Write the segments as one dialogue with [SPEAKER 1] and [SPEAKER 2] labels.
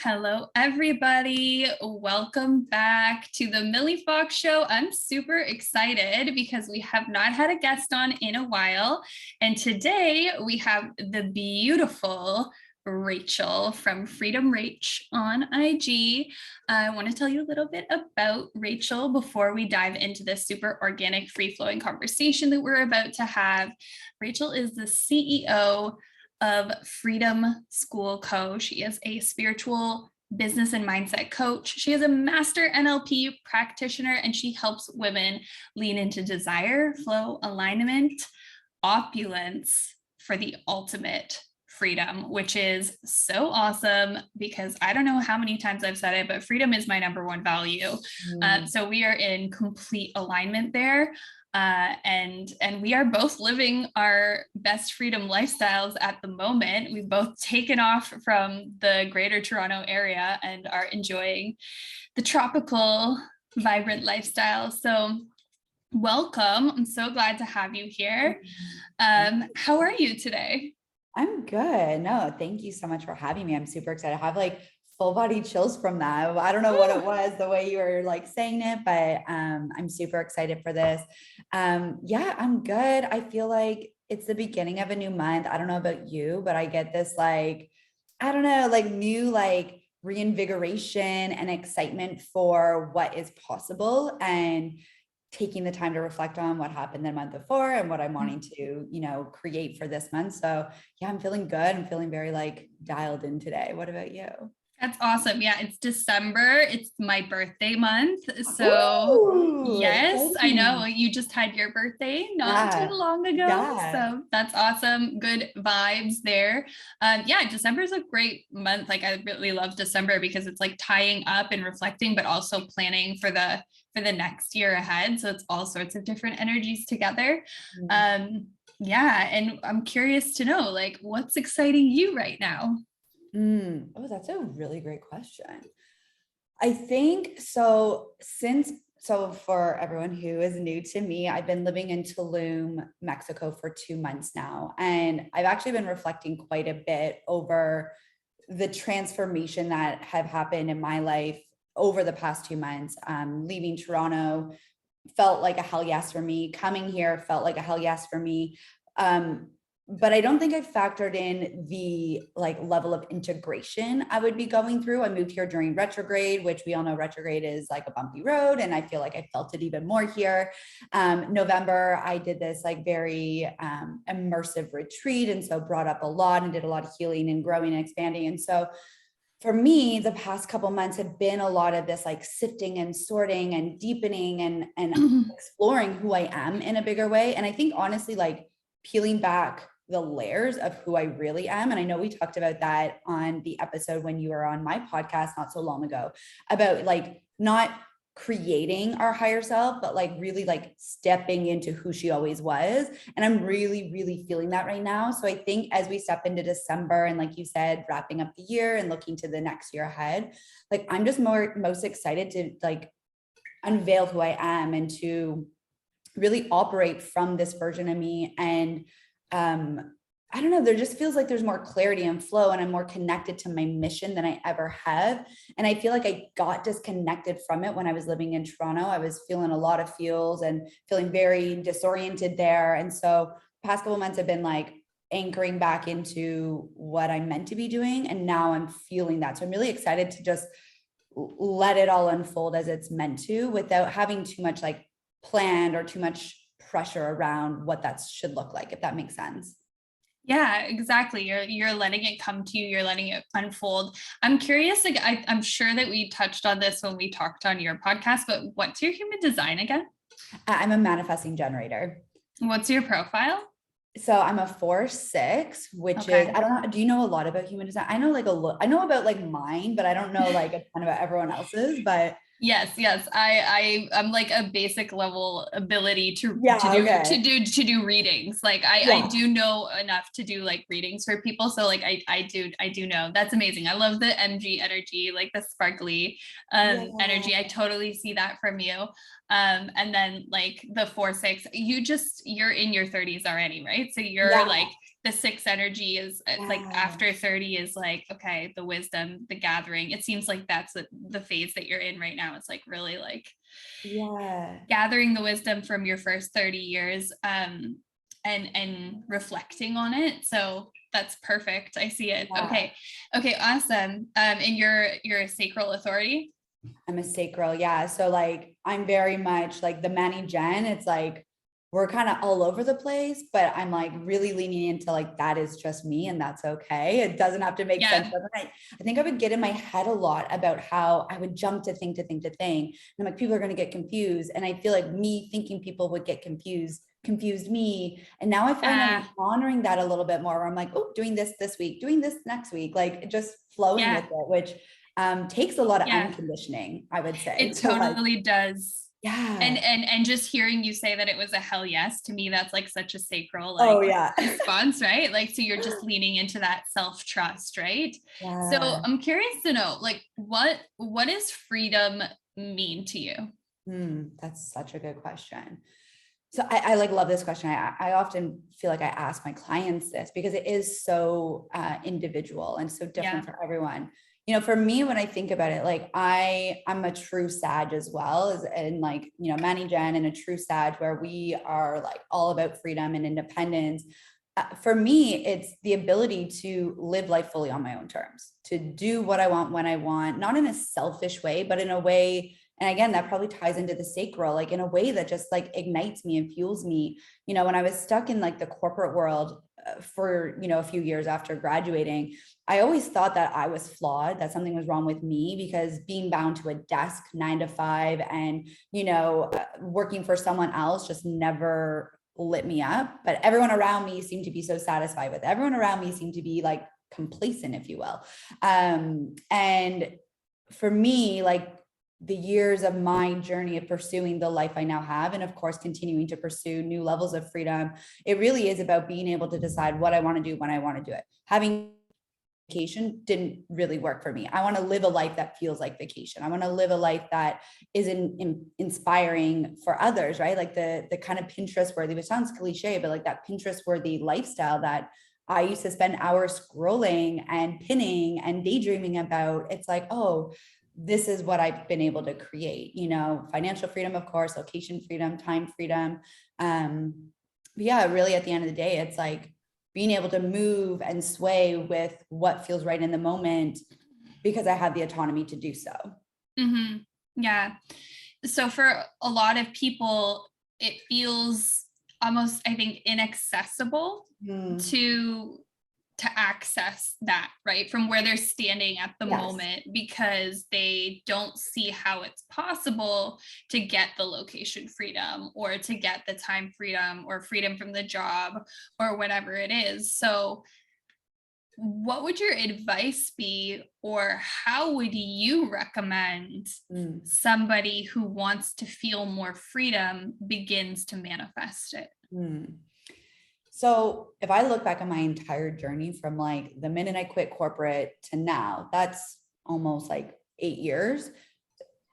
[SPEAKER 1] Hello, everybody. Welcome back to the Millie Fox Show. I'm super excited because we have not had a guest on in a while. And today we have the beautiful Rachael from FreedomReach on IG. I want to tell you a little bit about Rachael before we dive into this super organic, free-flowing conversation that we're about to have. Rachael is the CEO of Freedom School Co. She is a spiritual business and mindset coach. She is a master NLP practitioner, and she helps women lean into desire, flow, alignment, opulence for the ultimate freedom, which is so awesome because I don't know how many times I've said it, but freedom is my number one value. So we are in complete alignment there. And we are both living our best freedom lifestyles at the moment. We've both taken off from the greater Toronto area and are enjoying the tropical, vibrant lifestyle. So welcome. I'm so glad to have you here. How are you today?
[SPEAKER 2] I'm good. No, thank you so much for having me. I'm super excited. I have like full body chills from that. I don't know what it was, the way you were like saying it, but I'm super excited for this. Yeah, I'm good. I feel like it's the beginning of a new month. I don't know about you, but I get this like, I don't know, like new like reinvigoration and excitement for what is possible and taking the time to reflect on what happened the month before and what I'm wanting to, create for this month. So yeah, I'm feeling good. I'm feeling very like dialed in today. What about you?
[SPEAKER 1] That's awesome. Yeah, it's December. It's my birthday month. So
[SPEAKER 2] Ooh,
[SPEAKER 1] yes, I know
[SPEAKER 2] exciting.
[SPEAKER 1] you just had your birthday not too long ago.
[SPEAKER 2] Yeah.
[SPEAKER 1] So that's awesome. Good vibes there. Yeah, December is a great month. Like I really love December because it's like tying up and reflecting, but also planning for the next year ahead. So it's all sorts of different energies together. Yeah, and I'm curious to know like what's exciting you right now?
[SPEAKER 2] Oh, that's a really great question. I think so. So for everyone who is new to me, I've been living in Tulum, Mexico for 2 months now. And I've actually been reflecting quite a bit over the transformation that have happened in my life over the past 2 months. Leaving Toronto felt like a hell yes for me. Coming here felt like a hell yes for me. But I don't think I factored in the like level of integration I would be going through. I moved here during retrograde, which we all know retrograde is like a bumpy road. And I feel like I felt it even more here. November, I did this like very immersive retreat. And so brought up a lot and did a lot of healing and growing and expanding. And so for me, the past couple months have been a lot of this like sifting and sorting and deepening and exploring who I am in a bigger way. And I think honestly, like peeling back the layers of who I really am. And I know we talked about that on the episode when you were on my podcast not so long ago about like not creating our higher self, but like really like stepping into who she always was. And I'm really, really feeling that right now. So I think as we step into December and like you said, wrapping up the year and looking to the next year ahead, like I'm just most excited to like unveil who I am and to really operate from this version of me. And I don't know, there just feels like there's more clarity and flow and I'm more connected to my mission than I ever have. And I feel like I got disconnected from it when I was living in Toronto. I was feeling a lot of feels and feeling very disoriented there. And so the past couple of months have been like anchoring back into what I'm meant to be doing. And now I'm feeling that. So I'm really excited to just let it all unfold as it's meant to without having too much like planned or too much pressure around what that should look like, if that makes sense.
[SPEAKER 1] Yeah, exactly. You're letting it come to you. You're letting it unfold. I'm curious. Like I'm sure that we touched on this when we talked on your podcast. But what's your human design again?
[SPEAKER 2] I'm a manifesting generator.
[SPEAKER 1] What's your profile?
[SPEAKER 2] So I'm a 4/6, which is, I don't know. Do you know a lot about human design? I know like I know about like mine, but I don't know like a ton about everyone else's, but
[SPEAKER 1] Yes. I'm like a basic level ability to do readings. Like I do know enough to do like readings for people. So like I do know. That's amazing. I love the MG energy, like the sparkly energy. I totally see that from you. And then like the 4/6, you're in your 30s already, right? So you're like the 6 energy is like after 30 is like, okay, the wisdom, the gathering. It seems like that's the phase that you're in right now. It's like really like gathering the wisdom from your first 30 years and reflecting on it. So that's perfect. I see it. Okay, awesome. And you're a sacral authority?
[SPEAKER 2] I'm a sacral. Yeah. So like, I'm very much like the Manny Jen. It's like, we're kind of all over the place, but I'm like really leaning into like, that is just me and that's okay. It doesn't have to make sense. I think I would get in my head a lot about how I would jump to thing to thing to thing. And I'm like, people are going to get confused. And I feel like me thinking people would get confused me. And now I find I'm honoring that a little bit more where I'm like, oh, doing this week, doing this next week, like just flowing with it, which takes a lot of unconditioning, I would say.
[SPEAKER 1] It totally does.
[SPEAKER 2] Yeah.
[SPEAKER 1] And just hearing you say that it was a hell yes, to me, that's like such a sacral like response, right? Like, so you're just leaning into that self-trust, right? Yeah. So I'm curious to know, like, what does freedom mean to you?
[SPEAKER 2] That's such a good question. So I like love this question. I often feel like I ask my clients this because it is so individual and so different for everyone. You know, for me, when I think about it, like I'm a true Sag as well, and like, you know, Manny Jen and a true Sag where we are like all about freedom and independence. For me, it's the ability to live life fully on my own terms, to do what I want when I want, not in a selfish way, but in a way. And again, that probably ties into the sacral, like in a way that just like ignites me and fuels me. You know, when I was stuck in like the corporate world for, you know, a few years after graduating, I always thought that I was flawed, that something was wrong with me, because being bound to a desk 9 to 5 and, you know, working for someone else just never lit me up. But everyone around me seemed to be so satisfied with it. Everyone around me seemed to be like complacent, if you will. And for me, like, the years of my journey of pursuing the life I now have, and of course, continuing to pursue new levels of freedom, it really is about being able to decide what I want to do when I want to do it. Having vacation didn't really work for me. I want to live a life that feels like vacation. I want to live a life that is inspiring for others, right? Like the kind of Pinterest worthy, which sounds cliche, but like that Pinterest worthy lifestyle that I used to spend hours scrolling and pinning and daydreaming about. It's like, oh, this is what I've been able to create, you know, financial freedom, of course, location freedom, time freedom. But yeah, really at the end of the day, it's like being able to move and sway with what feels right in the moment because I have the autonomy to do so.
[SPEAKER 1] Mm-hmm. Yeah. So for a lot of people, it feels almost, I think, inaccessible to access that, right, from where they're standing at the moment, because they don't see how it's possible to get the location freedom or to get the time freedom or freedom from the job or whatever it is. So what would your advice be, or how would you recommend somebody who wants to feel more freedom begins to manifest it?
[SPEAKER 2] So if I look back on my entire journey from like the minute I quit corporate to now, that's almost like 8 years.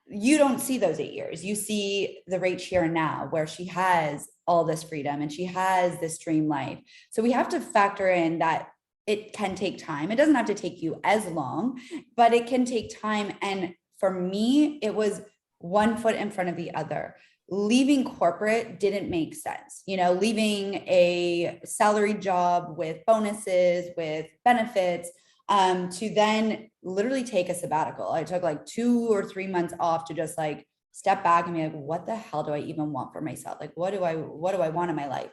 [SPEAKER 2] You don't see those 8 years. You see the Rach here and now, where she has all this freedom and she has this dream life. So we have to factor in that it can take time. It doesn't have to take you as long, but it can take time. And for me, it was one foot in front of the other. Leaving corporate didn't make sense. You know, leaving a salary job with bonuses, with benefits, to then literally take a sabbatical. I took like 2 or 3 months off to just like step back and be like, what the hell do I even want for myself? Like, what do I want in my life?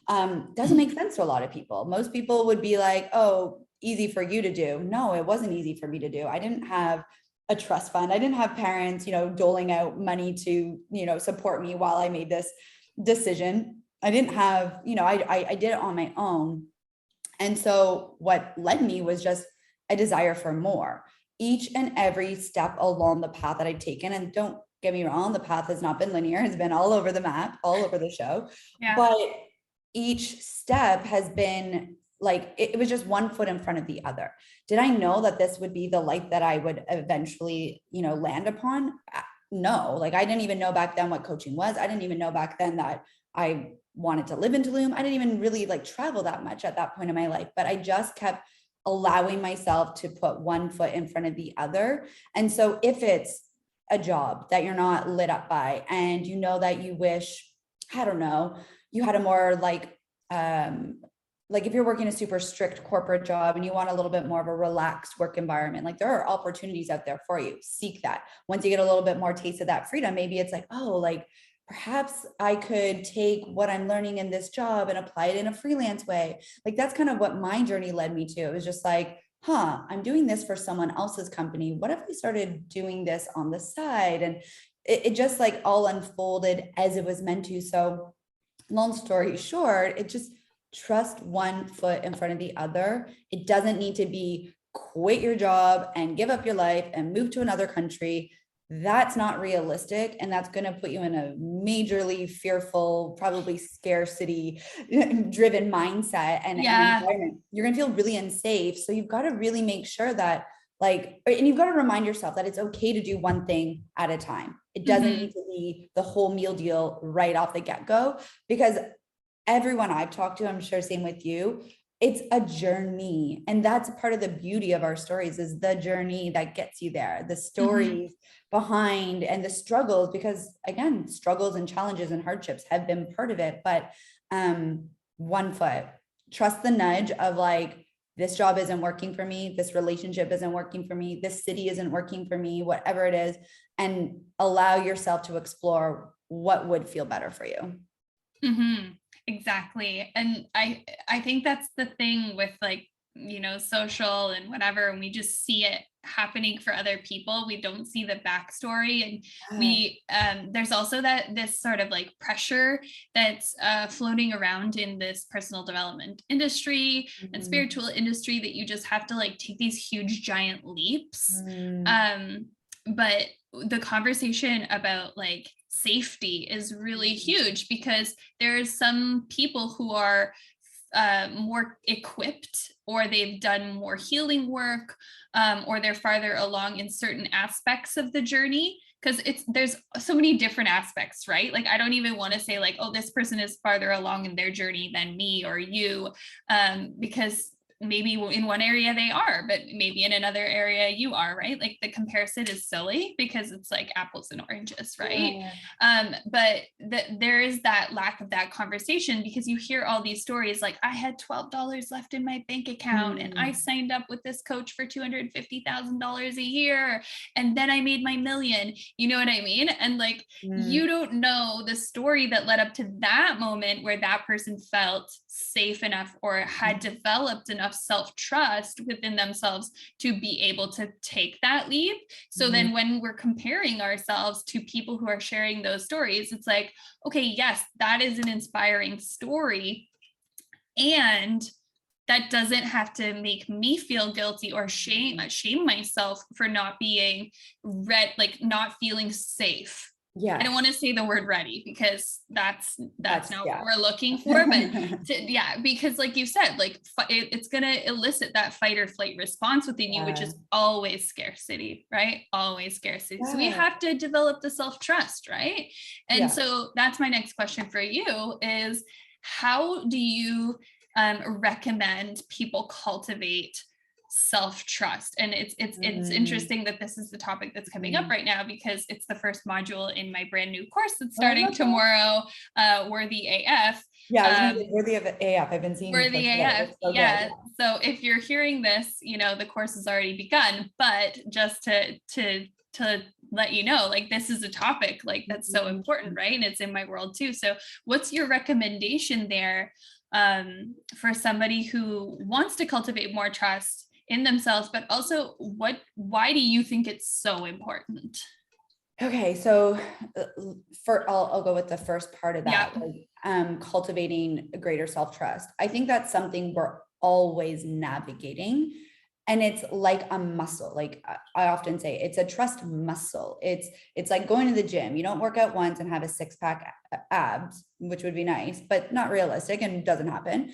[SPEAKER 2] Doesn't make sense to a lot of people. Most people would be like, oh, easy for you to do. No, it wasn't easy for me to do. I didn't have a trust fund. I didn't have parents, you know, doling out money to, you know, support me while I made this decision. I didn't have, you know, I did it on my own. And so what led me was just a desire for more. Each and every step along the path that I'd taken, and don't get me wrong, the path has not been linear, it's been all over the map, all over the show. But each step has been like, it was just one foot in front of the other. Did I know that this would be the life that I would eventually, you know, land upon? No, like I didn't even know back then what coaching was. I didn't even know back then that I wanted to live in Tulum. I didn't even really like travel that much at that point in my life, but I just kept allowing myself to put one foot in front of the other. And so if it's a job that you're not lit up by, and you know that you wish, I don't know, you had a more like if you're working a super strict corporate job and you want a little bit more of a relaxed work environment, like there are opportunities out there for you. Seek that. Once you get a little bit more taste of that freedom, maybe it's like, oh, like perhaps I could take what I'm learning in this job and apply it in a freelance way. Like that's kind of what my journey led me to. It was just like, I'm doing this for someone else's company. What if we started doing this on the side? And it just like all unfolded as it was meant to. So long story short, it just trust one foot in front of the other. It doesn't need to be quit your job and give up your life and move to another country. That's not realistic. And that's going to put you in a majorly fearful, probably scarcity driven mindset and environment. You're going to feel really unsafe. So you've got to really make sure that and you've got to remind yourself that it's okay to do one thing at a time. It doesn't need to be the whole meal deal right off the get-go, because everyone I've talked to, I'm sure same with you, it's a journey. And that's part of the beauty of our stories, is the journey that gets you there, the stories behind and the struggles, because again, struggles and challenges and hardships have been part of it. But one foot, trust the nudge of like, this job isn't working for me, this relationship isn't working for me, this city isn't working for me, whatever it is, and allow yourself to explore what would feel better for you.
[SPEAKER 1] Exactly. And I think that's the thing with like, you know, social and whatever, and we just see it happening for other people. We don't see the backstory. And we there's also this sort of like pressure that's floating around in this personal development industry and spiritual industry, that you just have to like take these huge giant leaps. But the conversation about like safety is really huge, because there's some people who are more equipped, or they've done more healing work, or they're farther along in certain aspects of the journey, because there's so many different aspects, right? Like I don't even want to say like, oh, this person is farther along in their journey than me or you, because maybe in one area they are, but maybe in another area you are, right? Like the comparison is silly, because it's like apples and oranges, right? But there is that lack of that conversation, because you hear all these stories like, I had $12 left in my bank account and I signed up with this coach for $250,000 a year, and then I made my million. You know what I mean? And like you don't know the story that led up to that moment where that person felt safe enough or had developed enough self-trust within themselves to be able to take that leap. So then when we're comparing ourselves to people who are sharing those stories, it's like, okay, yes, that is an inspiring story, and that doesn't have to make me feel guilty or shame myself for not being not feeling safe. I don't want to say the word ready, because that's not what we're looking for, but because like you said, like it's going to elicit that fight or flight response within you, which is always scarcity, right? Always scarcity. So we have to develop the self-trust, right? And so that's my next question for you is, how do you recommend people cultivate self-trust? And it's interesting that this is the topic that's coming up right now, because it's the first module in my brand new course that's starting tomorrow, Worthy AF.
[SPEAKER 2] Worthy of AF. I've been seeing
[SPEAKER 1] Worthy AF. So if you're hearing this, you know, the course has already begun, but just to let you know, like this is a topic like that's so important, right? And it's in my world too. So what's your recommendation there for somebody who wants to cultivate more trust in themselves, but also why do you think it's so important?
[SPEAKER 2] Okay, so I'll go with the first part of that, cultivating a greater self-trust. I think that's something we're always navigating, and it's like a muscle. Like I often say, it's a trust muscle. It's like going to the gym. You don't work out once and have a six-pack abs, which would be nice, but not realistic and doesn't happen.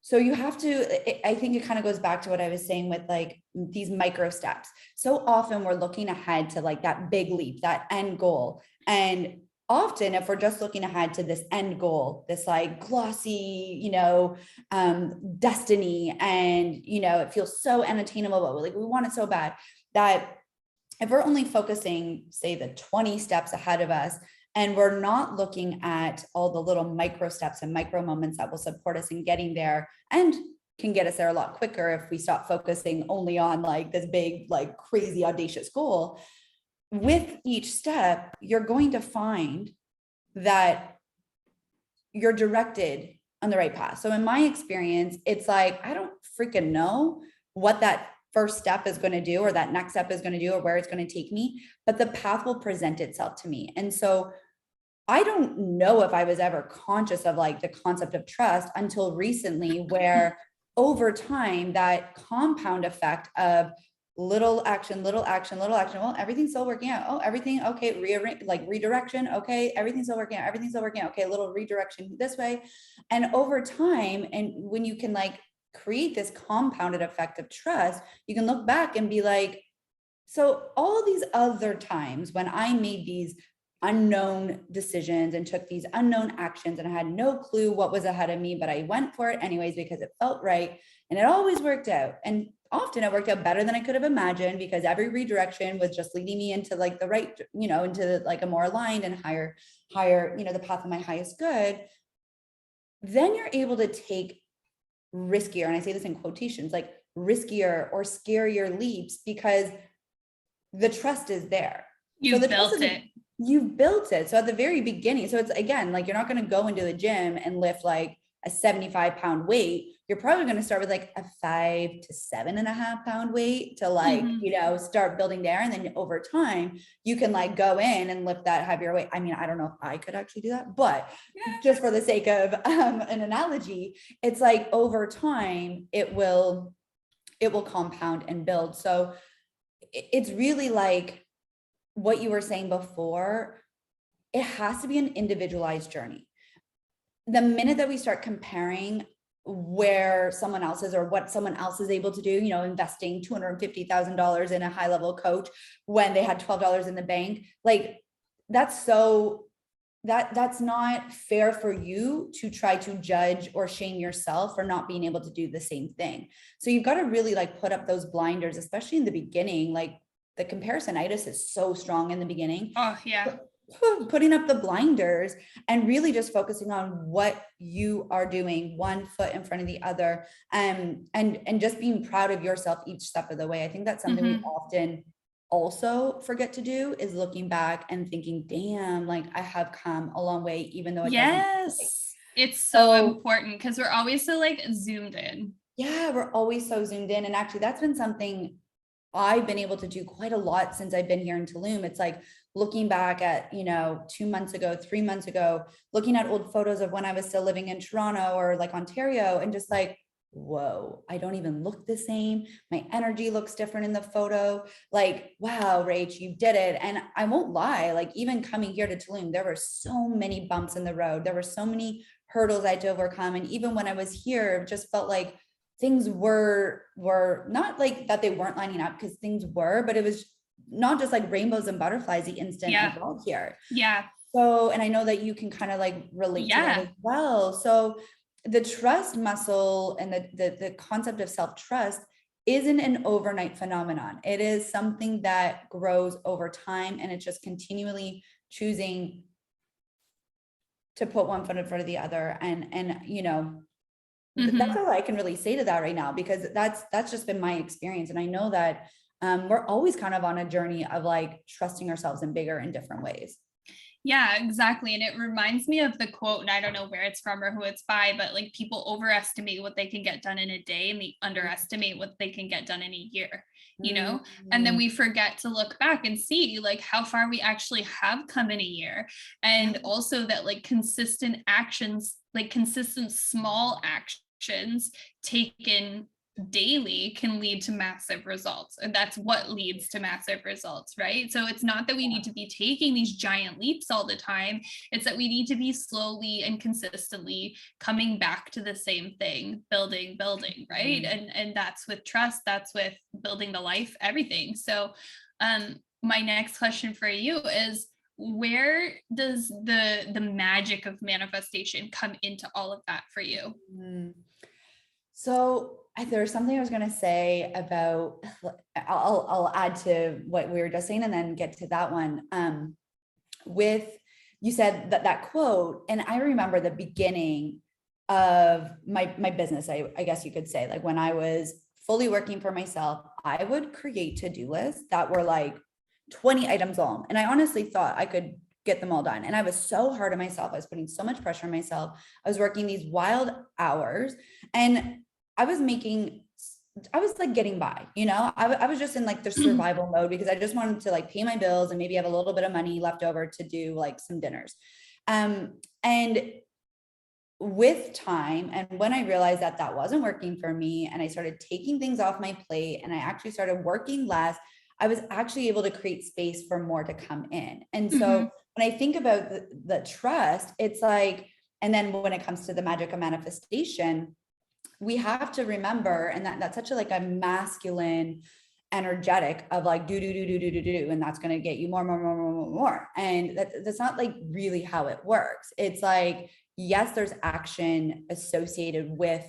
[SPEAKER 2] So you have to, I think it kind of goes back to what I was saying with like these micro steps. So often we're looking ahead to like that big leap, that end goal. And often if we're just looking ahead to this end goal, this like glossy, destiny, and, it feels so unattainable, but like we want it so bad, that if we're only focusing, say, the 20 steps ahead of us, and we're not looking at all the little micro steps and micro moments that will support us in getting there and can get us there a lot quicker if we stop focusing only on like this big, like crazy audacious goal. With each step, you're going to find that you're directed on the right path. So in my experience, it's like, I don't freaking know what that first step is going to do, or that next step is going to do, or where it's going to take me, but the path will present itself to me. And so I don't know if I was ever conscious of like the concept of trust until recently, where over time, that compound effect of little action, little action, little action. Well, everything's still working out. Oh, everything. Okay. Rearrange, like redirection. Okay. Everything's still working out. Everything's still working out. Okay. A little redirection this way. And over time, and when you can like create this compounded effect of trust, you can look back and be like, so all these other times when I made these unknown decisions and took these unknown actions and I had no clue what was ahead of me, but I went for it anyways because it felt right. And it always worked out. And often it worked out better than I could have imagined, because every redirection was just leading me into like the right, into like a more aligned and higher, the path of my highest good. Then you're able to take riskier, and I say this in quotations, like riskier or scarier leaps, because the trust is there.
[SPEAKER 1] You've built it.
[SPEAKER 2] You've built it. So at the very beginning, so it's again, like you're not going to go into the gym and lift like a 75-pound weight. You're probably going to start with like a 5 to 7.5 pound weight to like, start building there. And then over time, you can like go in and lift that heavier weight. I mean, I don't know if I could actually do that, but just for the sake of an analogy, it's like over time, it will compound and build. So it's really like what you were saying before, it has to be an individualized journey. The minute that we start comparing where someone else is or what someone else is able to do, investing $250,000 in a high level coach when they had $12 in the bank, like that's not fair for you to try to judge or shame yourself for not being able to do the same thing. So you've got to really like put up those blinders, especially in the beginning. Like the comparisonitis is so strong in the beginning.
[SPEAKER 1] Oh yeah.
[SPEAKER 2] Putting up the blinders and really just focusing on what you are doing, one foot in front of the other, and just being proud of yourself each step of the way. I think that's something we often also forget to do, is looking back and thinking, damn, like I have come a long way, even though it doesn't.
[SPEAKER 1] It's so important, because we're always so like zoomed in.
[SPEAKER 2] Yeah, we're always so zoomed in. And actually that's been something I've been able to do quite a lot since I've been here in Tulum. It's like looking back at, 2 months ago, 3 months ago, looking at old photos of when I was still living in Toronto or like Ontario, and just like, whoa, I don't even look the same. My energy looks different in the photo. Like, wow, Rach, you did it. And I won't lie, like even coming here to Tulum, there were so many bumps in the road. There were so many hurdles I had to overcome. And even when I was here, it just felt like things were not like that they weren't lining up, because things were, but it was not just like rainbows and butterflies the instant I got here.
[SPEAKER 1] Yeah.
[SPEAKER 2] So, and I know that you can kind of like relate to that as well. So the trust muscle and the concept of self-trust isn't an overnight phenomenon. It is something that grows over time, and it's just continually choosing to put one foot in front of the other. And that's all I can really say to that right now, because that's just been my experience. And I know that we're always kind of on a journey of like trusting ourselves in bigger and different ways.
[SPEAKER 1] Yeah, exactly. And it reminds me of the quote, and I don't know where it's from or who it's by, but like people overestimate what they can get done in a day, and they underestimate what they can get done in a year, and then we forget to look back and see like how far we actually have come in a year. And also that like consistent actions, like consistent small actions taken daily can lead to massive results. And that's what leads to massive results, right? So it's not that we need to be taking these giant leaps all the time. It's that we need to be slowly and consistently coming back to the same thing, building, right? And that's with trust, that's with building the life, everything. So my next question for you is, where does the magic of manifestation come into all of that for you?
[SPEAKER 2] So there's something I was going to say about, I'll add to what we were just saying and then get to that one. With, you said that quote, and I remember the beginning of my business, I guess you could say, like when I was fully working for myself, I would create to-do lists that were like 20 items long. And I honestly thought I could get them all done. And I was so hard on myself. I was putting so much pressure on myself. I was working these wild hours and I was like getting by, I was just in like the survival mode because I just wanted to like pay my bills and maybe have a little bit of money left over to do like some dinners. And with time, and when I realized that that wasn't working for me and I started taking things off my plate and I actually started working less, I was actually able to create space for more to come in. And so when I think about the trust, it's like, and then when it comes to the magic of manifestation, we have to remember, and that's such a like a masculine energetic of like do, and that's going to get you more. And that's not like really how it works. It's like, yes, there's action associated with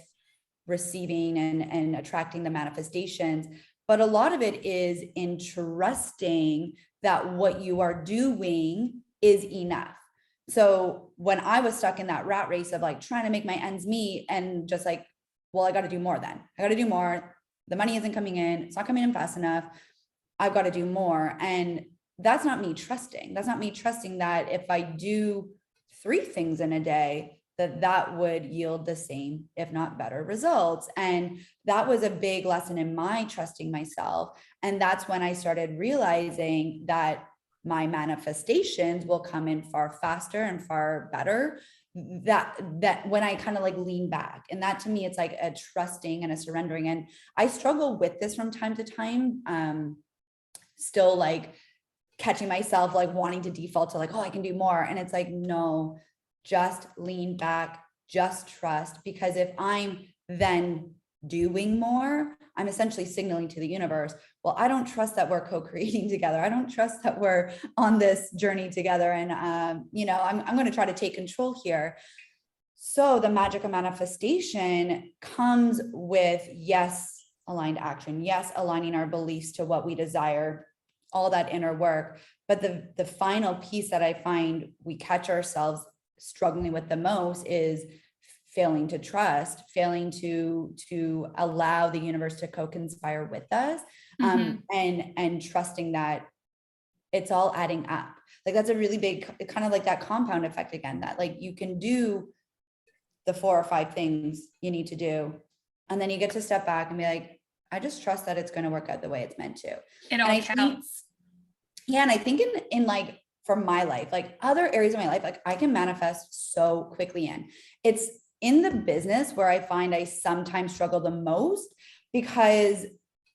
[SPEAKER 2] receiving and attracting the manifestations, but a lot of it is in trusting that what you are doing is enough. So when I was stuck in that rat race of like trying to make my ends meet and just like, well, I got to do more then. I got to do more. The money isn't coming in. It's not coming in fast enough. I've got to do more. And that's not me trusting. That's not me trusting that if I do 3 things in a day, that would yield the same, if not better results. And that was a big lesson in my trusting myself. And that's when I started realizing that my manifestations will come in far faster and far better. That when I kind of like lean back, and that to me, it's like a trusting and a surrendering. And I struggle with this from time to time, still like catching myself, like wanting to default to like, oh, I can do more. And it's like, no, just lean back, just trust. Because if I'm then doing more, I'm essentially signaling to the universe, well, I don't trust that we're co-creating together. I don't trust that we're on this journey together. And, I'm going to try to take control here. So the magic of manifestation comes with, yes, aligned action. Yes, aligning our beliefs to what we desire, all that inner work. But the final piece that I find we catch ourselves struggling with the most is failing to trust, failing to allow the universe to co-conspire with us, and trusting that it's all adding up. Like that's a really big, kind of like that compound effect again, that like you can do the 4 or 5 things you need to do, and then you get to step back and be like, I just trust that it's going to work out the way it's meant to.
[SPEAKER 1] It all counts.
[SPEAKER 2] And I think in like, for my life, like other areas of my life, like I can manifest so quickly in. It's in the business where I find I sometimes struggle the most because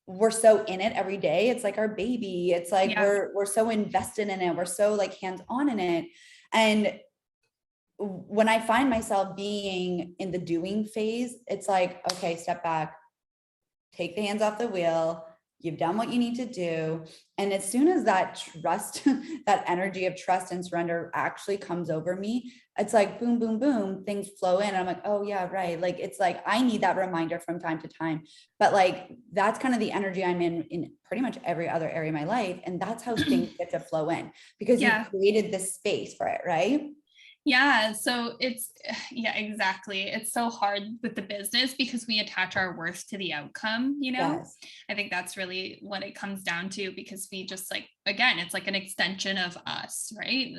[SPEAKER 2] we're so in it every day. It's like our baby. It's like we're so invested in it. We're so like hands-on in it. And when I find myself being in the doing phase, it's like, okay, step back, take the hands off the wheel. You've done what you need to do. And as soon as that trust, that energy of trust and surrender actually comes over me, it's like, boom, boom, boom, things flow in. And I'm like, oh yeah, right. Like, it's like, I need that reminder from time to time, but like, that's kind of the energy I'm in pretty much every other area of my life. And that's how things get to flow in, because you created this space for it. Right.
[SPEAKER 1] Yeah. So exactly. It's so hard with the business because we attach our worth to the outcome,
[SPEAKER 2] Yes.
[SPEAKER 1] I think that's really what it comes down to, because we just like, again, it's like an extension of us, right?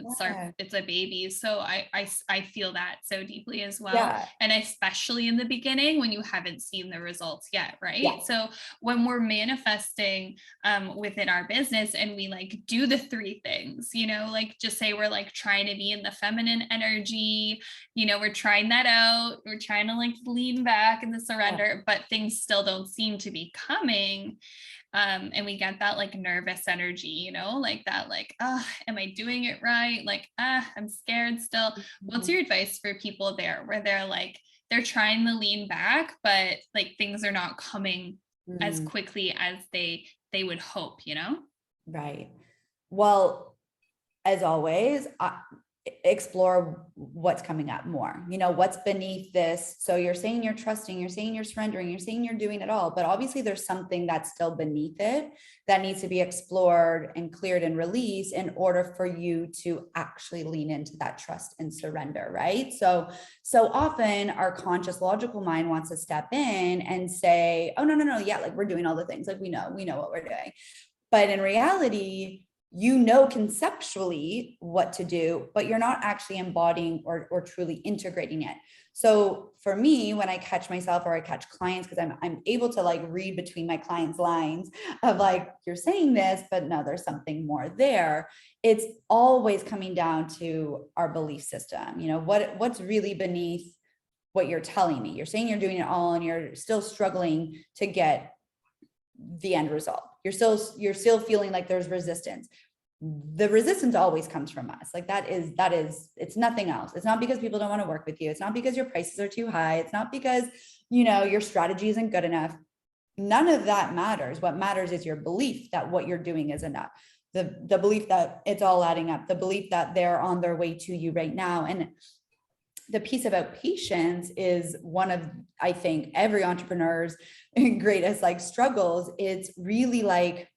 [SPEAKER 1] It's a baby. So I feel that so deeply as well.
[SPEAKER 2] Yeah.
[SPEAKER 1] And especially in the beginning when you haven't seen the results yet. Right.
[SPEAKER 2] Yeah.
[SPEAKER 1] So when we're manifesting within our business and we like do the 3 things, like just say we're like trying to be in the feminine energy, we're trying that out, we're trying to like lean back in the surrender, but things still don't seem to be coming, and we get that like nervous energy, like that, like, am I doing it right, like, I'm scared still. What's your advice for people there where they're like, they're trying to lean back, but like things are not coming as quickly as they would hope?
[SPEAKER 2] Right. Well, as always, explore what's coming up more, what's beneath this. So you're saying you're trusting, you're saying you're surrendering, you're saying you're doing it all, but obviously there's something that's still beneath it that needs to be explored and cleared and released in order for you to actually lean into that trust and surrender, right? So often our conscious logical mind wants to step in and say, oh, no, yeah, like we're doing all the things, like we know what we're doing. But in reality, conceptually what to do, but you're not actually embodying or truly integrating it. So for me, when I catch myself or I catch clients, because I'm able to like read between my clients' lines of like, you're saying this, but no, there's something more there. It's always coming down to our belief system. What's really beneath what you're telling me. You're saying you're doing it all and you're still struggling to get the end result. You're still feeling like there's resistance. The resistance always comes from us. Like that is, it's nothing else. It's not because people don't want to work with you. It's not because your prices are too high. It's not because, your strategy isn't good enough. None of that matters. What matters is your belief that what you're doing is enough. The belief that it's all adding up, the belief that they're on their way to you right now. And the piece about patience is one of, I think, every entrepreneur's greatest like struggles. It's really like,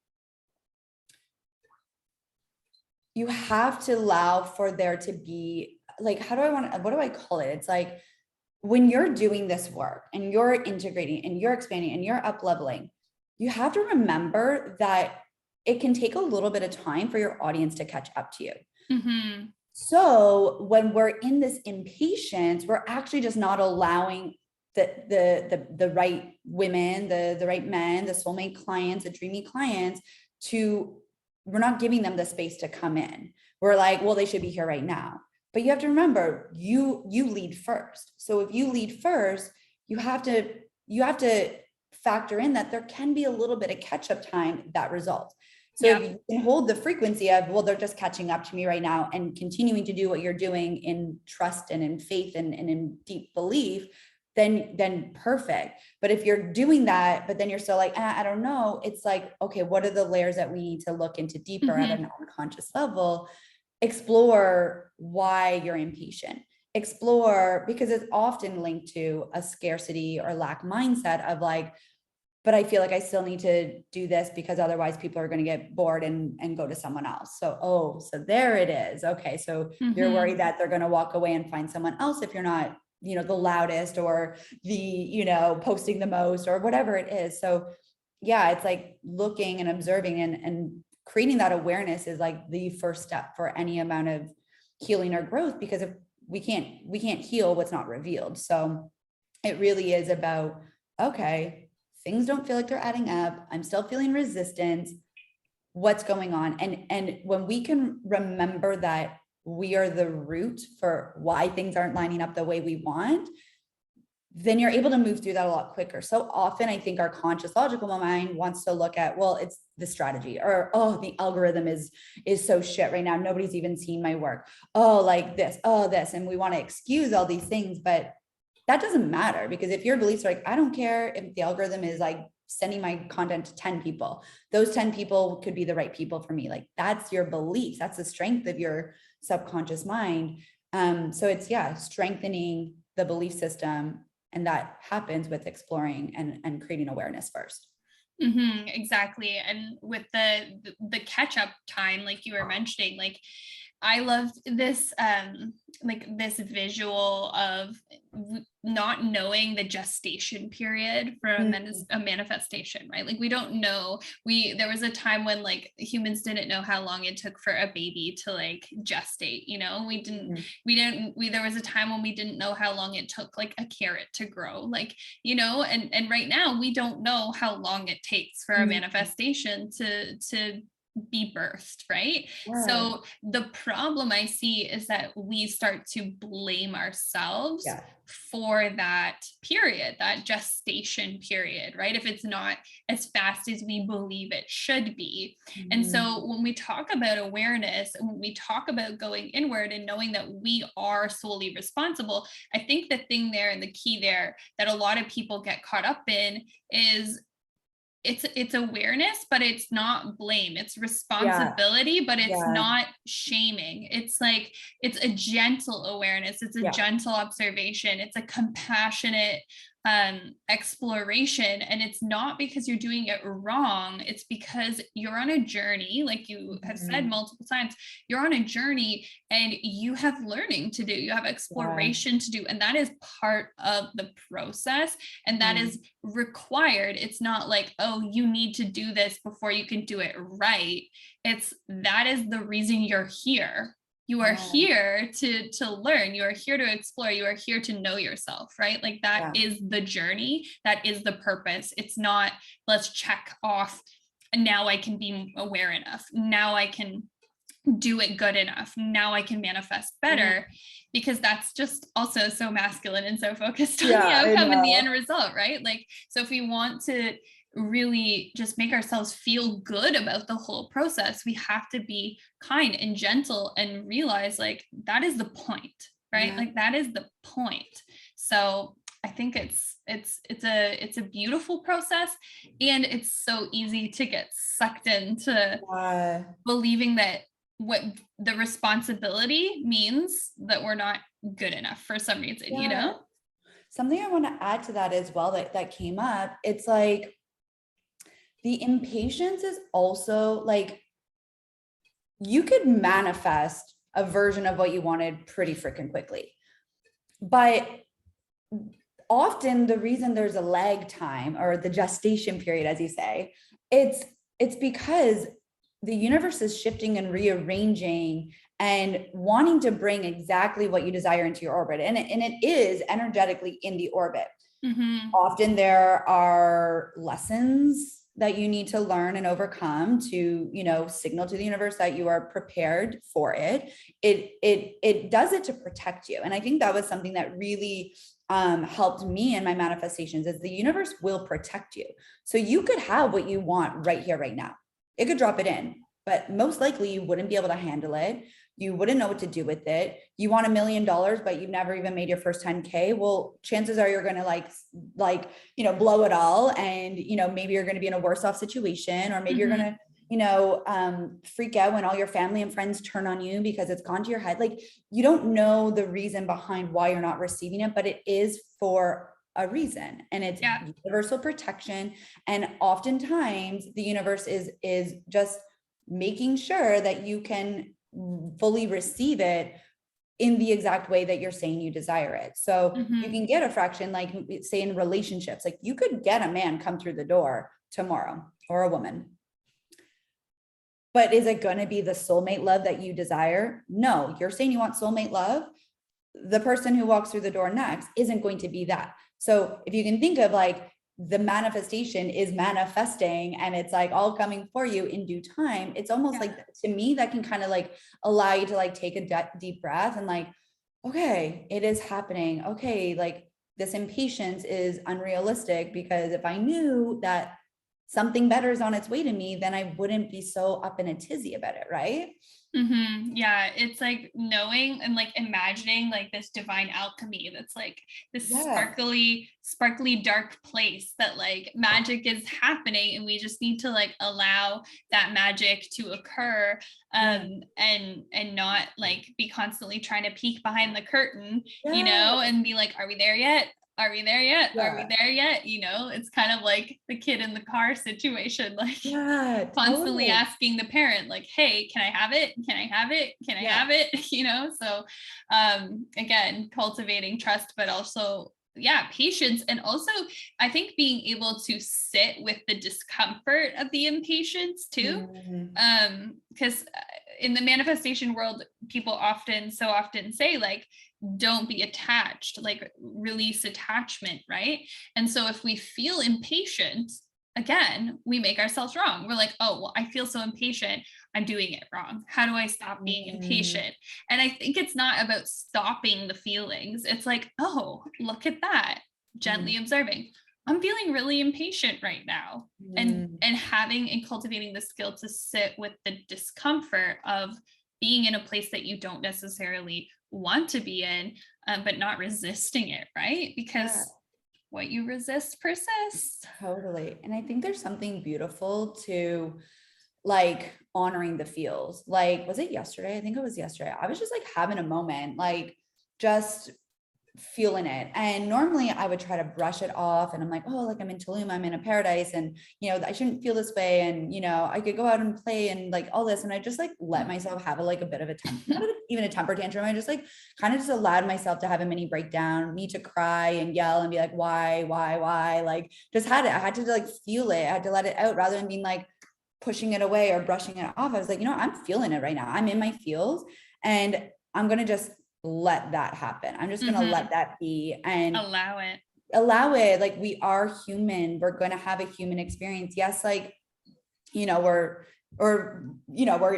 [SPEAKER 2] you have to allow for there to be like, what do I call it? It's like when you're doing this work and you're integrating and you're expanding and you're up leveling, you have to remember that it can take a little bit of time for your audience to catch up to you.
[SPEAKER 1] Mm-hmm.
[SPEAKER 2] So when we're in this impatience, we're actually just not allowing the right women, the right men, the soulmate clients, the dreamy clients we're not giving them the space to come in. We're like, well, they should be here right now. But you have to remember, you lead first. So if you lead first, you have to factor in that there can be a little bit of catch-up time that results. So if you can hold the frequency of, well, they're just catching up to me right now and continuing to do what you're doing in trust and in faith and in deep belief, then perfect. But if you're doing that, but then you're still like, I don't know, it's like, okay, what are the layers that we need to look into deeper at an unconscious level? Explore why you're impatient. Explore, because it's often linked to a scarcity or lack mindset of like, but I feel like I still need to do this because otherwise people are going to get bored and go to someone else. So there it is. Okay. So you're worried that they're going to walk away and find someone else if you're not, the loudest or the, posting the most or whatever it is. So yeah, it's like looking and observing and creating that awareness is like the first step for any amount of healing or growth, because if we can't heal what's not revealed. So it really is about, okay, things don't feel like they're adding up. I'm still feeling resistance. What's going on? And when we can remember that we are the root for why things aren't lining up the way we want, then you're able to move through that a lot quicker. So often I think our conscious logical mind wants to look at, well, it's the strategy, or, oh, the algorithm is so shit right now. Nobody's even seen my work. Oh, like this, oh, this. And we want to excuse all these things, but that doesn't matter, because if your beliefs are like, I don't care if the algorithm is like sending my content to 10 people, those 10 people could be the right people for me. Like that's your beliefs. That's the strength of your subconscious mind. So it's, strengthening the belief system. And that happens with exploring and creating awareness first.
[SPEAKER 1] Exactly. And with the catch up time, like you were mentioning, like I loved this like this visual of not knowing the gestation period for a manifestation, right? Like we don't know. There was a time when like humans didn't know how long it took for a baby to like gestate, there was a time when we didn't know how long it took like a carrot to grow, like, and right now we don't know how long it takes for a manifestation to be birthed, right? Yeah. So the problem I see is that we start to blame ourselves for that period, that gestation period, right? If it's not as fast as we believe it should be. And so when we talk about awareness, and when we talk about going inward and knowing that we are solely responsible, I think the thing there and the key there that a lot of people get caught up in is it's awareness, but it's not blame. It's
[SPEAKER 2] Yeah.
[SPEAKER 1] responsibility, but it's
[SPEAKER 2] Yeah.
[SPEAKER 1] not shaming. It's like, it's a gentle awareness. It's a
[SPEAKER 2] Yeah.
[SPEAKER 1] gentle observation. It's a compassionate exploration. And it's not because you're doing it wrong. It's because you're on a journey, like you have said
[SPEAKER 2] Mhm.
[SPEAKER 1] multiple times, you're on a journey and you have learning to do, you have
[SPEAKER 2] Yeah.
[SPEAKER 1] exploration to do. And that is part of the process. And that
[SPEAKER 2] Mhm.
[SPEAKER 1] is required. It's not like, oh, you need to do this before you can do it right. It's that is the reason you're here. You are
[SPEAKER 2] Yeah.
[SPEAKER 1] here to learn. You are here to explore. You are here to know yourself, right? Like that
[SPEAKER 2] Yeah.
[SPEAKER 1] is the journey. That is the purpose. It's not, let's check off. Now I can be aware enough. Now I can do it good enough. Now I can manifest
[SPEAKER 2] Yeah.
[SPEAKER 1] better, because that's just also so masculine and so focused on the
[SPEAKER 2] Yeah, I
[SPEAKER 1] outcome and the
[SPEAKER 2] know.
[SPEAKER 1] end result, right? Like, so if we want to really just make ourselves feel good about the whole process, we have to be kind and gentle and realize like that is the point, right?
[SPEAKER 2] Yeah.
[SPEAKER 1] Like that is the point. So I think it's a beautiful process, and it's so easy to get sucked into
[SPEAKER 2] Yeah.
[SPEAKER 1] believing that what the responsibility means that we're not good enough for some reason, you
[SPEAKER 2] Yeah.
[SPEAKER 1] know?
[SPEAKER 2] Something I want to add to that as well that came up, it's like the impatience is also like you could manifest a version of what you wanted pretty freaking quickly. But often the reason there's a lag time or the gestation period, as you say, it's because the universe is shifting and rearranging and wanting to bring exactly what you desire into your orbit. And it is energetically in the orbit.
[SPEAKER 1] Mm-hmm.
[SPEAKER 2] Often there are lessons that you need to learn and overcome to, signal to the universe that you are prepared for it. It does it to protect you. And I think that was something that really helped me in my manifestations, is the universe will protect you. So you could have what you want right here, right now. It could drop it in, but most likely you wouldn't be able to handle it. You wouldn't know what to do with it. You want $1 million, but you've never even made your first 10K. Well, chances are you're going to blow it all. And, maybe you're going to be in a worse off situation, or maybe you're going to, freak out when all your family and friends turn on you because it's gone to your head. Like, you don't know the reason behind why you're not receiving it, but it is for a reason, and it's universal protection. And oftentimes the universe is just making sure that you can fully receive it in the exact way that you're saying you desire it. So you can get a fraction, like say in relationships, like you could get a man come through the door tomorrow, or a woman. But is it going to be the soulmate love that you desire? No, you're saying you want soulmate love. The person who walks through the door next isn't going to be that. So if you can think of like the manifestation is manifesting and it's like all coming for you in due time, it's almost like, to me, that can kind of like allow you to like take a deep breath and like, okay, it is happening. Okay, like this impatience is unrealistic, because if I knew that something better is on its way to me, then I wouldn't be so up in a tizzy about it, right?
[SPEAKER 1] Yeah, it's like knowing and like imagining like this divine alchemy that's like this sparkly dark place that like magic is happening, and we just need to like allow that magic to occur, and not like be constantly trying to peek behind the curtain, and be like, are we there yet? Are we there yet? Are we there yet? It's kind of like the kid in the car situation, like constantly asking the parent, like, hey, can I have it? Can I have it? Can I have it? So again, cultivating trust, but also patience. And also I think being able to sit with the discomfort of the impatience too. Because in the manifestation world, people often say like, don't be attached, like release attachment, right? And so if we feel impatient, again, we make ourselves wrong. We're like, oh, well, I feel so impatient, I'm doing it wrong. How do I stop being impatient? And I think it's not about stopping the feelings. It's like, oh, look at that. Gently observing. I'm feeling really impatient right now. And having and cultivating the skill to sit with the discomfort of being in a place that you don't necessarily want to be in, but not resisting it, right? Because what you resist persists.
[SPEAKER 2] Totally. And I think there's something beautiful to like honoring the feels. Like, was it yesterday? I think it was yesterday. I was just like having a moment, like just feeling it. And normally I would try to brush it off and I'm like, oh, like I'm in Tulum, I'm in a paradise and, I shouldn't feel this way. And, I could go out and play and like all this. And I just like let myself have like a bit of a not even a temper tantrum. I just like kind of just allowed myself to have a mini breakdown, me to cry and yell and be like, why, like just had it. I had to like feel it. I had to let it out rather than being like pushing it away or brushing it off. I was like, I'm feeling it right now. I'm in my feels and I'm going to just let that happen. I'm just going to let that be and
[SPEAKER 1] allow it.
[SPEAKER 2] Like we are human. We're going to have a human experience. Yes. Like, we're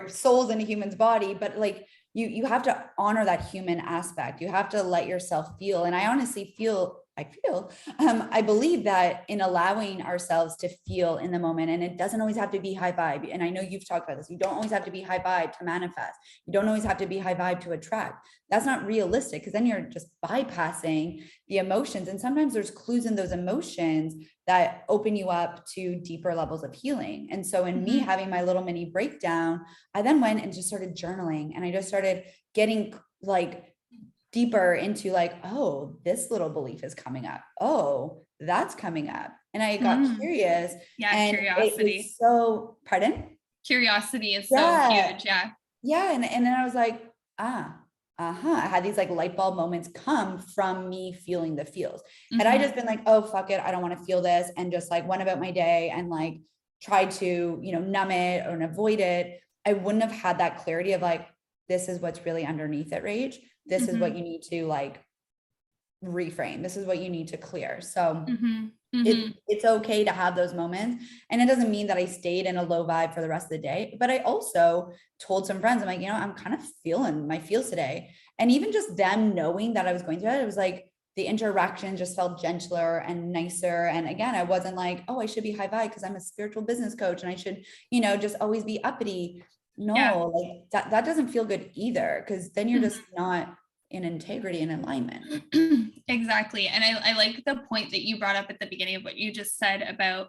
[SPEAKER 2] souls in a human's body, but like you have to honor that human aspect. You have to let yourself feel. And I honestly I believe that in allowing ourselves to feel in the moment, and it doesn't always have to be high vibe. And I know you've talked about this. You don't always have to be high vibe to manifest. You don't always have to be high vibe to attract. That's not realistic because then you're just bypassing the emotions. And sometimes there's clues in those emotions that open you up to deeper levels of healing. And so in me having my little mini breakdown, I then went and just started journaling and I just started getting like deeper into like, oh, this little belief is coming up. Oh, that's coming up. And I got curious.
[SPEAKER 1] Yeah,
[SPEAKER 2] and
[SPEAKER 1] curiosity.
[SPEAKER 2] Pardon?
[SPEAKER 1] Curiosity is so huge. Yeah.
[SPEAKER 2] Yeah. And then I was like, I had these like light bulb moments come from me feeling the feels. Had I just been like, oh, fuck it, I don't want to feel this, and just like went about my day and like tried to, numb it or avoid it, I wouldn't have had that clarity of like, this is what's really underneath it, Rach. This is what you need to like reframe. This is what you need to clear. So it's okay to have those moments. And it doesn't mean that I stayed in a low vibe for the rest of the day, but I also told some friends, I'm like, I'm kind of feeling my feels today. And even just them knowing that I was going through it, it was like the interaction just felt gentler and nicer. And again, I wasn't like, oh, I should be high vibe because I'm a spiritual business coach and I should, just always be uppity. No, like that doesn't feel good either. Cause then you're just not in integrity and alignment.
[SPEAKER 1] Exactly. And I like the point that you brought up at the beginning of what you just said about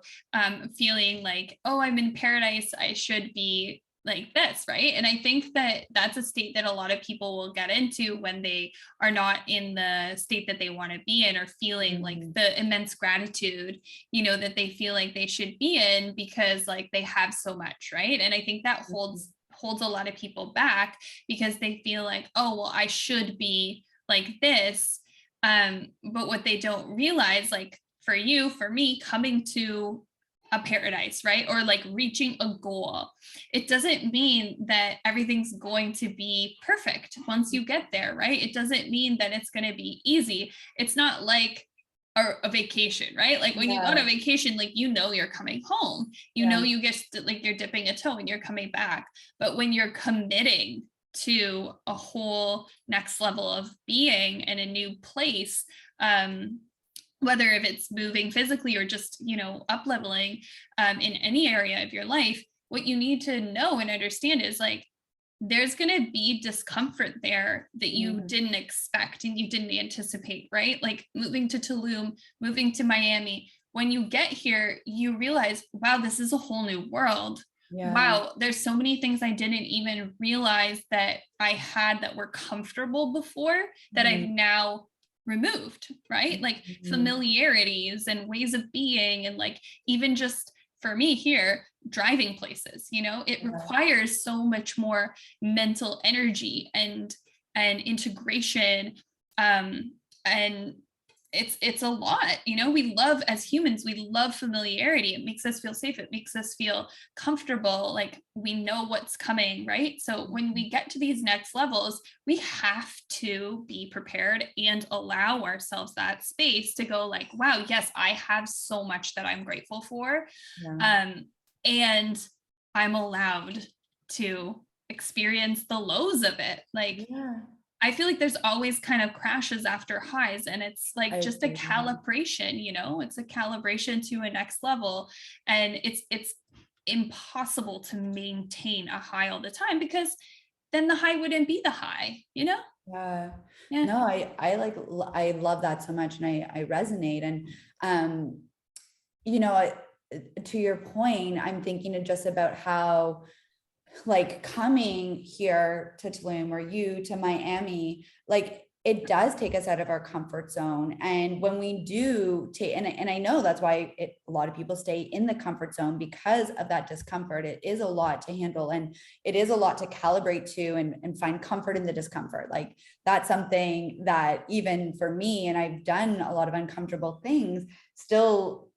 [SPEAKER 1] feeling like, oh, I'm in paradise, I should be like this, right? And I think that that's a state that a lot of people will get into when they are not in the state that they want to be in, or feeling like the immense gratitude, that they feel like they should be in because like they have so much, right? And I think that holds a lot of people back because they feel like, oh, well, I should be like this. But what they don't realize, like for you, for me, coming to a paradise, right? Or like reaching a goal, it doesn't mean that everything's going to be perfect once you get there, right? It doesn't mean that it's going to be easy. It's not like a vacation, right? Like when you go on a vacation, like, you're coming home, you get like you're dipping a toe and you're coming back. But when you're committing to a whole next level of being in a new place, whether if it's moving physically or just, up leveling in any area of your life, what you need to know and understand is like, there's going to be discomfort there that you didn't expect and you didn't anticipate, right? Like moving to Tulum, moving to Miami. When you get here, you realize, wow, this is a whole new world. Yeah. Wow, there's so many things I didn't even realize that I had that were comfortable before that I've now removed, right? Like familiarities and ways of being, and like even just for me here, driving places, it requires so much more mental energy and integration. And it's a lot, we love, as humans, we love familiarity. It makes us feel safe. It makes us feel comfortable. Like we know what's coming, right? So when we get to these next levels, we have to be prepared and allow ourselves that space to go like, wow, yes, I have so much that I'm grateful for. And I'm allowed to experience the lows of it. Like, I feel like there's always kind of crashes after highs, and it's like just a calibration, it's a calibration to a next level. And it's impossible to maintain a high all the time, because then the high wouldn't be the high,
[SPEAKER 2] No, I love that so much. And I resonate. And you know, to your point, I'm thinking just about how like coming here to Tulum or you to Miami, like it does take us out of our comfort zone. And when we do take, and I know that's why a lot of people stay in the comfort zone because of that discomfort. It is a lot to handle and it is a lot to calibrate to and find comfort in the discomfort. Like that's something that even for me, and I've done a lot of uncomfortable things, still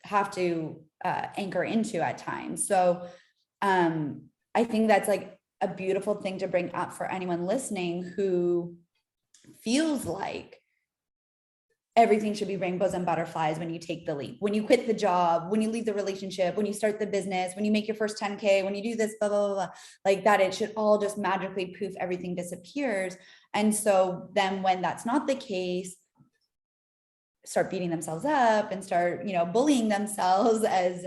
[SPEAKER 2] have to anchor into at times. So I think that's like a beautiful thing to bring up for anyone listening who feels like everything should be rainbows and butterflies when you take the leap, when you quit the job, when you leave the relationship, when you start the business, when you make your first 10K, when you do this, blah, blah, blah, blah, like that, it should all just magically poof, everything disappears. And so then when that's not the case, start beating themselves up and start, you know, bullying themselves as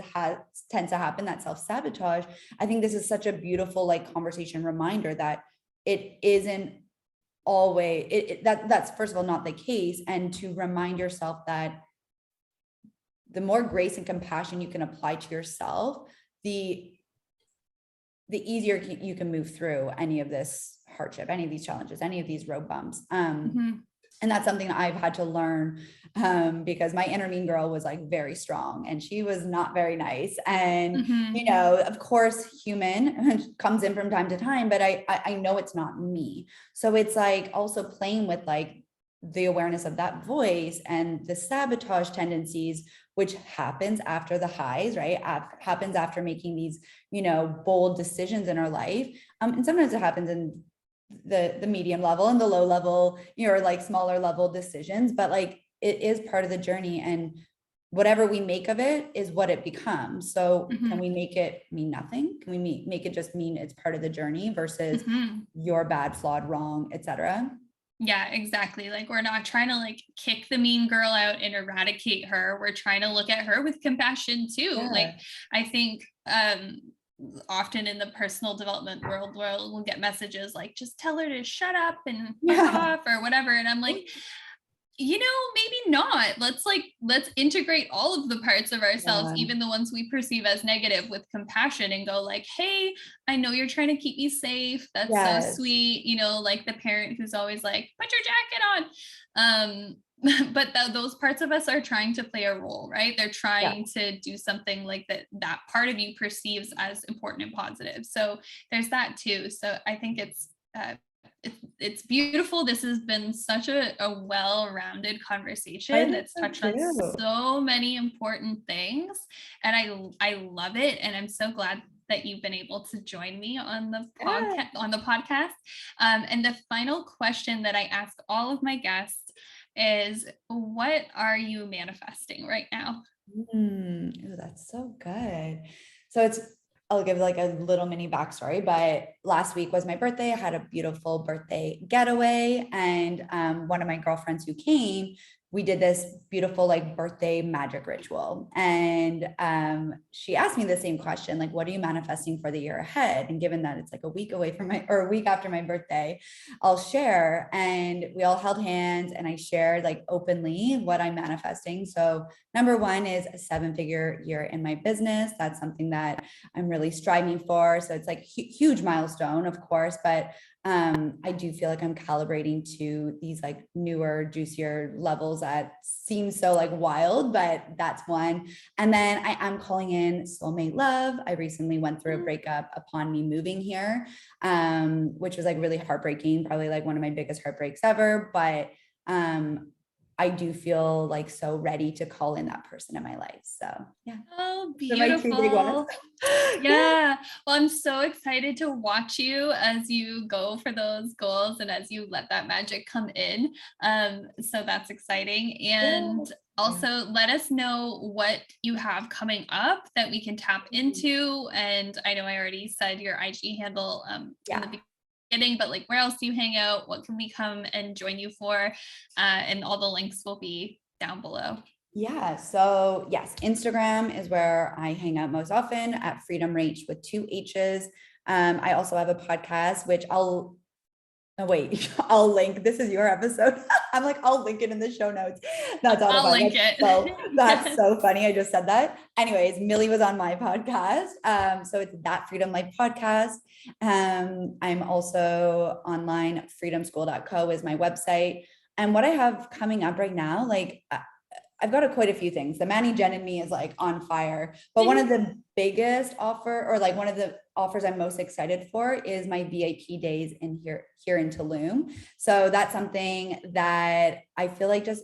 [SPEAKER 2] tends to happen, that self-sabotage. I think this is such a beautiful like conversation reminder that it isn't always that's first of all not the case, and to remind yourself that the more grace and compassion you can apply to yourself, the easier you can move through any of this hardship, any of these challenges, any of these road bumps. And that's something that I've had to learn because my inner mean girl was like very strong and she was not very nice. And, you know, of course, human comes in from time to time, but I know it's not me. So it's like also playing with like the awareness of that voice and the sabotage tendencies, which happens after the highs, right? Happens after making these, you know, bold decisions in our life. And sometimes it happens in the medium level and the low level, you know, like smaller level decisions, but like it is part of the journey, and whatever we make of it is what it becomes. So can we make it mean nothing? Can we make it just mean it's part of the journey versus you're bad, flawed, wrong, etc.?
[SPEAKER 1] Yeah, exactly. Like we're not trying to like kick the mean girl out and eradicate her. We're trying to look at her with compassion too.
[SPEAKER 2] Yeah.
[SPEAKER 1] Like I think often in the personal development world where we'll get messages like just tell her to shut up and fuck off or whatever, and I'm like, you know, maybe not. Let's integrate all of the parts of ourselves, even the ones we perceive as negative, with compassion and go like, hey, I know you're trying to keep me safe. That's so sweet. You know, like the parent who's always like, put your jacket on. But those parts of us are trying to play a role, right? They're trying to do something like that part of you perceives as important and positive. So there's that too. So I think it's beautiful. This has been such a well-rounded conversation that's touched on so many important things, and I love it, and I'm so glad that you've been able to join me on the podcast. And the final question that I ask all of my guests is, what are you manifesting right now?
[SPEAKER 2] Oh, that's so good. So I'll give like a little mini backstory, but last week was my birthday. I had a beautiful birthday getaway, and one of my girlfriends who came, we did this beautiful like birthday magic ritual. And she asked me the same question, like, what are you manifesting for the year ahead? And given that it's like a week after my birthday, I'll share. And we all held hands and I shared like openly what I'm manifesting. So number one is a 7-figure year in my business. That's something that I'm really striving for. So it's like huge milestone, of course, but I do feel like I'm calibrating to these like newer, juicier levels that seem so like wild, but that's one. And then I am calling in soulmate love. I recently went through a breakup upon me moving here, which was like really heartbreaking, probably like one of my biggest heartbreaks ever. But I do feel like so ready to call in that person in my life. So yeah.
[SPEAKER 1] Oh, beautiful. Yeah. Well, I'm so excited to watch you as you go for those goals and as you let that magic come in. So that's exciting. And also let us know what you have coming up that we can tap into. And I know I already said your IG handle in the beginning, but like where else do you hang out? What can we come and join you for? And all the links will be down below.
[SPEAKER 2] Yeah. So yes, Instagram is where I hang out most often at FreedomReach with 2 H's. I also have a podcast, which I'll Oh, wait, I'll link. This is your episode. I'm like, I'll link it in the show notes. That's all
[SPEAKER 1] I'll
[SPEAKER 2] about
[SPEAKER 1] link it.
[SPEAKER 2] that's
[SPEAKER 1] Yes.
[SPEAKER 2] so funny. I just said that. Anyways, Millie was on my podcast. So it's That Freedom Life podcast. I'm also online. Freedomschool.co is my website. And what I have coming up right now, like I've got quite a few things. The Manny Jen in me is like on fire, but one of the biggest offer, or like one of the offers I'm most excited for, is my VIP days in here in Tulum. So that's something that I feel like just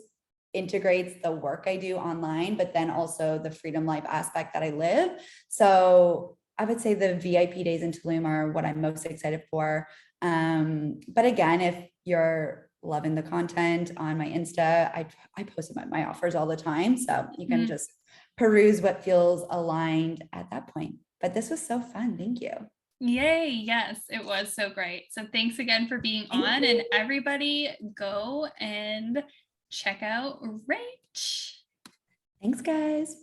[SPEAKER 2] integrates the work I do online, but then also the freedom life aspect that I live. So I would say the VIP days in Tulum are what I'm most excited for. But again, if you're loving the content on my Insta, I post about my offers all the time. So you can just peruse what feels aligned at that point. But this was so fun. Thank you.
[SPEAKER 1] Yay. Yes, it was so great. So thanks again for being on, and everybody go and check out Rach.
[SPEAKER 2] Thanks, guys.